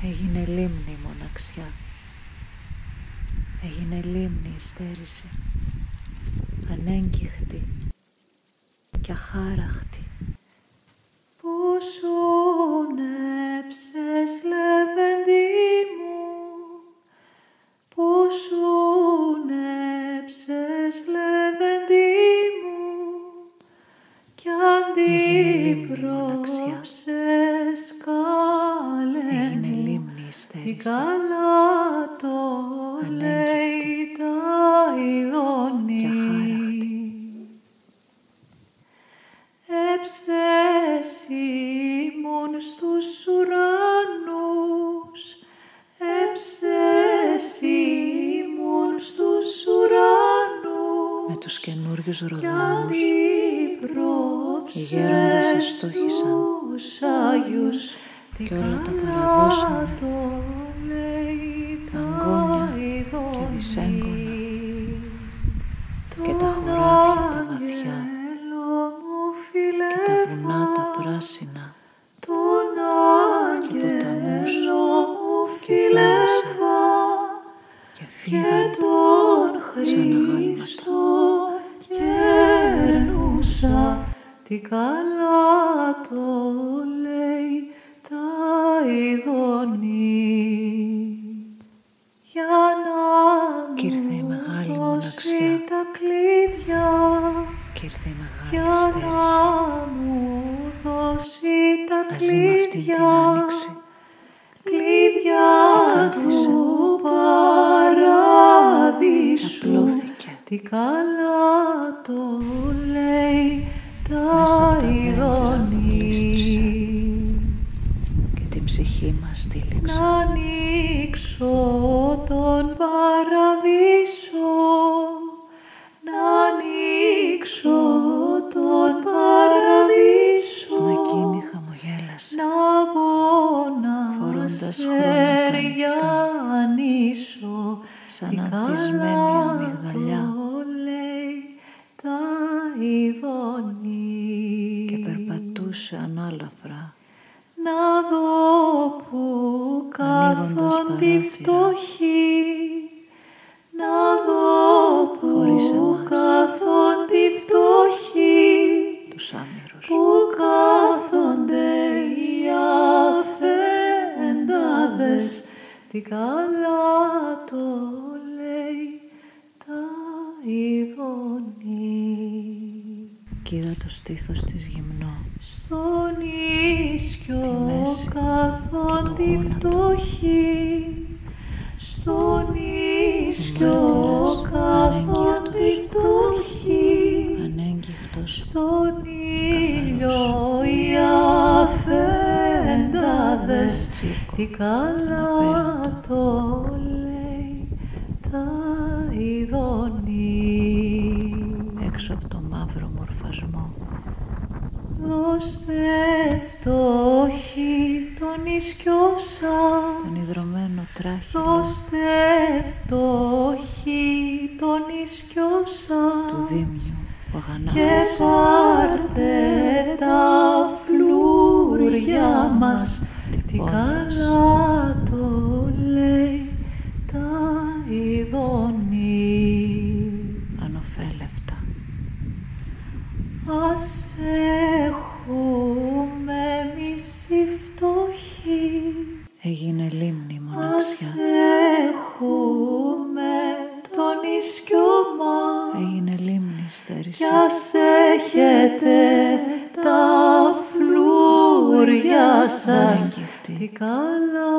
Έγινε λίμνη η μοναξιά. Έγινε λίμνη η στέρηση. Ανέγκυχτη και αχάραχτη. Που σούνεψες λεβέντη μου, που σούνεψες λεβέντη μου, κι αντίπροψες καλέ μου, τι καλά το λέει τα ειδώνει. Έψες ήμουν στους ουρανούς, έψες ήμουν στους ουρανούς, με τους καινούριους ροδόνους οι γέροντες αστόχησαν και όλα τα παραδώσανε, τα αγκόνια και δυσέγγωνα και τα χωράδια τα βαθιά και τα βουνά τα πράσινα και ποταμούς και θάλασσα και φύγαν σαν αγάλματα. Κέρνουσα τι καλά το λέει τα ειδώνει, για να Κι ήρθε η μεγάλη μου μοναξιά. δώσει τα κλειδιά, Κι ήρθε η μεγάλη για στέρηση. να μου δώσει τα Μαζί με αυτή την κλειδιά, άνοιξη κλειδιά και κάθισε. του παραδείσου. Απλώθηκε Τι καλά το λέει μέσα τα από τα δέντρα ειδώνει. γλίστρισε και την ψυχή μας τύλιξε. Να ανοίξω τον παραδείσο, να ανοίξω τον παραδείσο, Μα εκείνη χαμογέλασε να μπω να φορώντας σε χρώματα ριανίσω. σαν Τι ανθισμένη καλά αμυγδαλιά το λέει τα ειδώνει. και περπατούσε ανάλαφρα Να δω που ανοίγοντας κάθονται οι παράθυρα φτωχοί, να δω χωρίς που εμάς, κάθονται οι φτωχοί, τους άμυρους που κάθονται οι αφένταδες. Τι καλά το λέει τα ειδώνει. κι είδα το στήθος της γυμνό Στον ίσιο τη μέση κάθονται οι και το φτωχοί, στον ίσιο μάρτυρας κάθονται οι φτωχοί, ανέγκυχτος στον και ήλιο καθαρός, οι αφένταδες. τσίρκο Τι καλά απέραντο. το λέει τα ειδώνει. έξω από το μαύρο μορφασμό Δώστε φτωχοί τον ισκιό σας, τον ιδρωμένο τράχυλο δώστε φτωχοί τον ισκιό σας, του δίμιου που και αγανάκτησε πάρτε τα φλούρια μας. Τι τυπώντας καλά το λέει τα ειδώνει. ανοφέλευτα. Ας έχουμε εμείς οι φτωχοί, Έγινε λίμνη η ας μοναξιά. έχουμε τον ισκιό μας, Έγινε λίμνη η στέρηση. κι ας έχετε τα φλούρια σας. Ανέγκυχτη Τι καλά